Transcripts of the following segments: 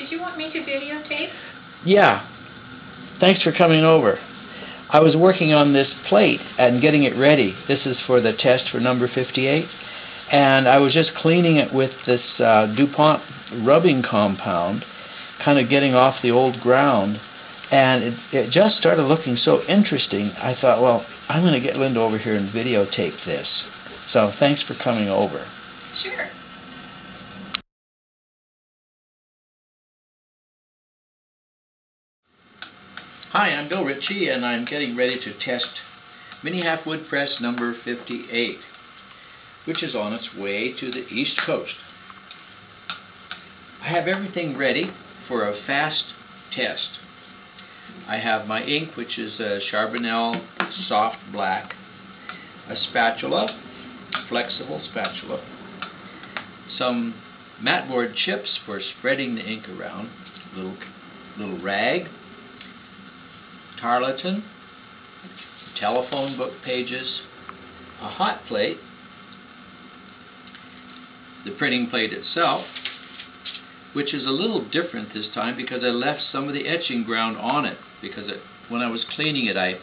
Did you want me to videotape? Yeah. Thanks for coming over. I was working on this plate and getting it ready. This is for the test for number 58. And I was just cleaning it with this DuPont rubbing compound, kind of getting off the old ground. And it just started looking so interesting, I thought, well, I'm going to get Lynda over here and videotape this. So thanks for coming over. Sure. Hi, I'm Bill Ritchie, and I'm getting ready to test Mini Halfwood Press number 58, which is on its way to the East Coast. I have everything ready for a fast test. I have my ink, which is a Charbonnel soft black, a spatula, flexible spatula, some mat board chips for spreading the ink around, little rag, tarlatan, telephone book pages, a hot plate, the printing plate itself, which is a little different this time because I left some of the etching ground on it because when I was cleaning it I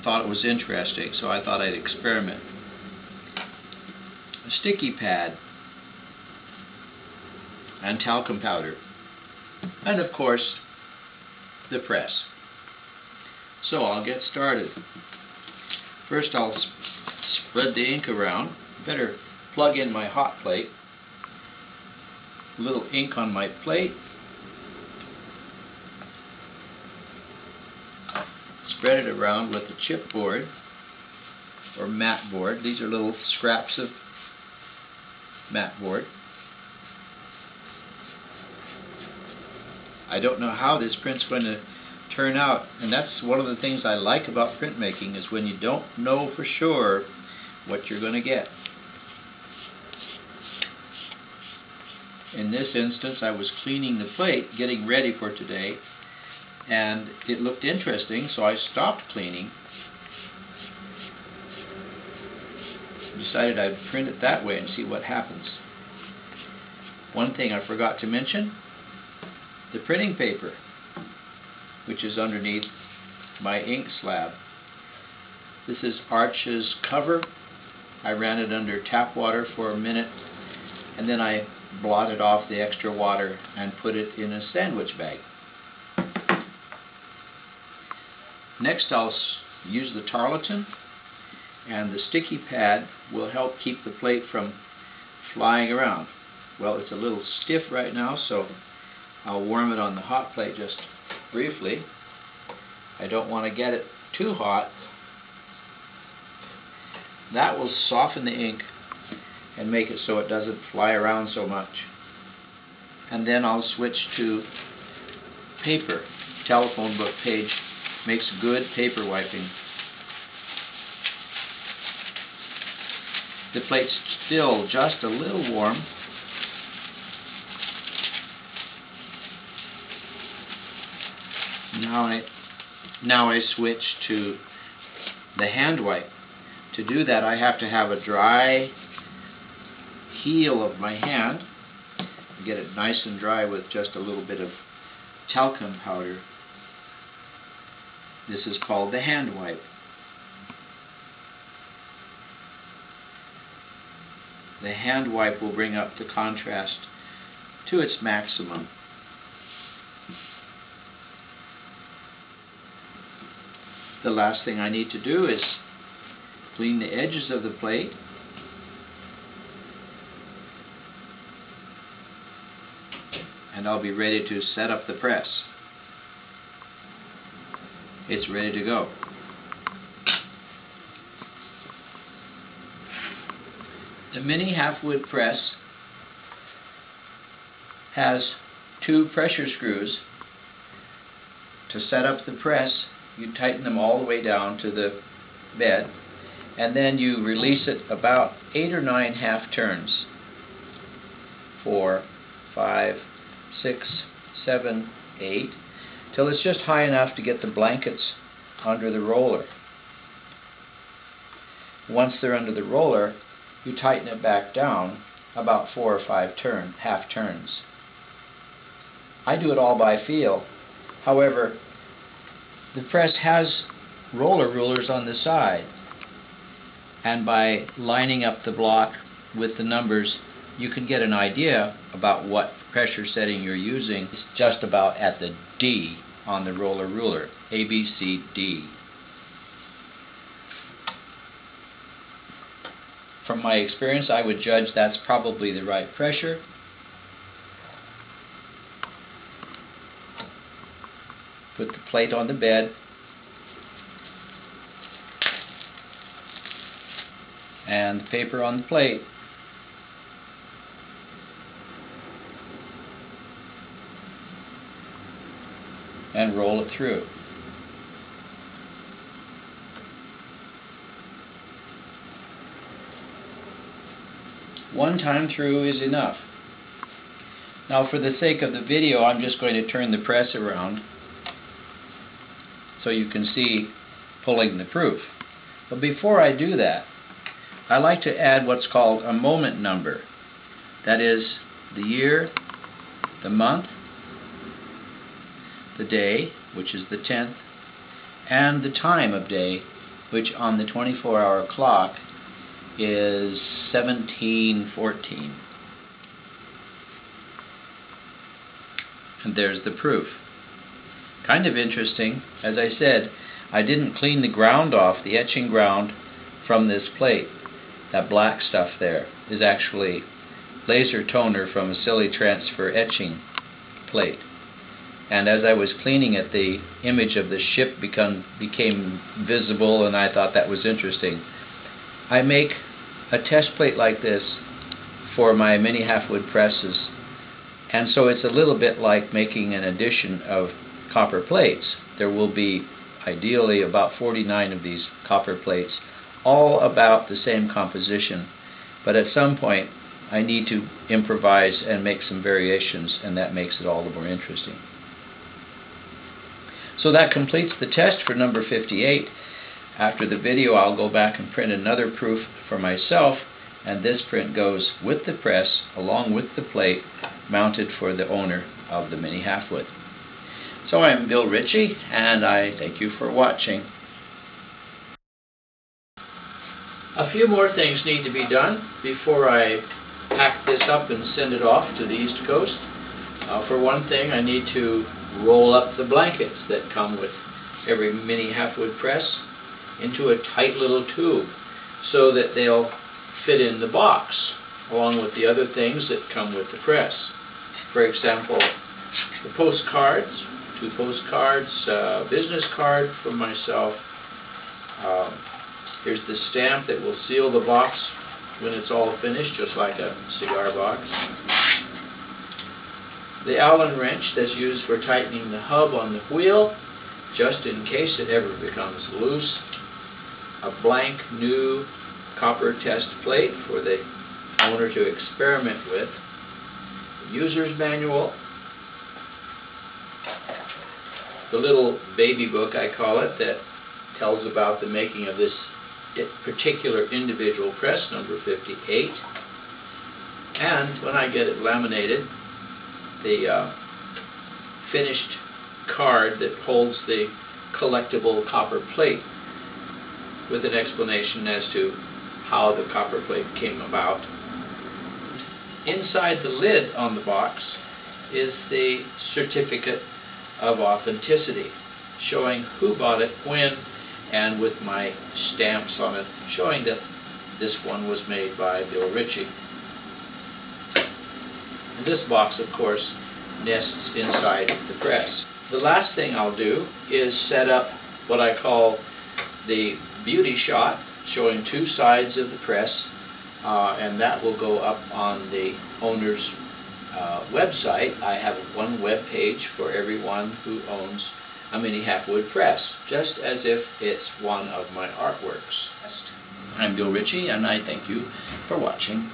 thought it was interesting, so I thought I'd experiment. A sticky pad and talcum powder, and of course the press. So I'll get started. First I'll spread the ink around. Better plug in my hot plate. A little ink on my plate. Spread it around with the chipboard or mat board. These are little scraps of mat board. I don't know how this print's going to turn out, and that's one of the things I like about printmaking, is when you don't know for sure what you're going to get. In this instance, I was cleaning the plate, getting ready for today, and it looked interesting, so I stopped cleaning. Decided I'd print it that way and see what happens. One thing I forgot to mention, the printing paper, which is underneath my ink slab. This is Arch's cover. I ran it under tap water for a minute, and then I blotted off the extra water and put it in a sandwich bag. Next I'll use the tarlatan, and the sticky pad will help keep the plate from flying around. Well, it's a little stiff right now, so I'll warm it on the hot plate just briefly. I don't want to get it too hot. That will soften the ink and make it so it doesn't fly around so much. And then I'll switch to paper. Telephone book page makes good paper wiping. The plate's still just a little warm. Now I switch to the hand wipe. To do that, I have to have a dry heel of my hand. Get it nice and dry with just a little bit of talcum powder. This is called the hand wipe. The hand wipe will bring up the contrast to its maximum. The last thing I need to do is clean the edges of the plate. And I'll be ready to set up the press. It's ready to go. The Mini Halfwood Press has 2 pressure screws. To set up the press, you tighten them all the way down to the bed, and then you release it about 8 or 9 half turns. 4, 5, 6, 7, 8, till it's just high enough to get the blankets under the roller. Once they're under the roller, you tighten it back down about 4 or 5 half turns. I do it all by feel. However, the press has roller rulers on the side, and by lining up the block with the numbers, you can get an idea about what pressure setting you're using. It's just about at the D on the roller ruler, A, B, C, D. From my experience, I would judge that's probably the right pressure. Put the plate on the bed and the paper on the plate. And roll it through. One time through is enough. Now, for the sake of the video, I'm just going to turn the press around so you can see pulling the proof. But before I do that, I like to add what's called a moment number. That is the year, the month, the day, which is the 10th, and the time of day, which on the 24-hour clock is 17:14. And there's the proof. Kind of interesting. As I said, I didn't clean the ground off, the etching ground, from this plate. That black stuff there is actually laser toner from a silly transfer etching plate. And as I was cleaning it, the image of the ship became visible, and I thought that was interesting. I make a test plate like this for my Mini Halfwood presses, and so it's a little bit like making an addition of copper plates. There will be ideally about 49 of these copper plates, all about the same composition, but at some point I need to improvise and make some variations, and that makes it all the more interesting. So that completes the test for number 58. After the video, I'll go back and print another proof for myself, and this print goes with the press along with the plate mounted for the owner of the Mini Halfwood. So I'm Bill Ritchie, and I thank you for watching. A few more things need to be done before I pack this up and send it off to the East Coast. For one thing, I need to roll up the blankets that come with every Mini Halfwood press into a tight little tube so that they'll fit in the box along with the other things that come with the press. For example, the postcards, 2 postcards, a business card from myself. Here's the stamp that will seal the box when it's all finished, just like a cigar box. The Allen wrench that's used for tightening the hub on the wheel, just in case it ever becomes loose. A blank new copper test plate for the owner to experiment with. The user's manual. The little baby book, I call it, that tells about the making of this particular individual press, number 58. And when I get it laminated, the finished card that holds the collectible copper plate with an explanation as to how the copper plate came about. Inside the lid on the box is the certificate of authenticity, showing who bought it, when, and with my stamps on it, showing that this one was made by Bill Ritchie. And this box, of course, nests inside the press. The last thing I'll do is set up what I call the beauty shot, showing 2 sides of the press, and that will go up on the owner's website. I have one web page for everyone who owns a Mini Halfwood press, just as if it's one of my artworks. I'm Bill Ritchie, and I thank you for watching.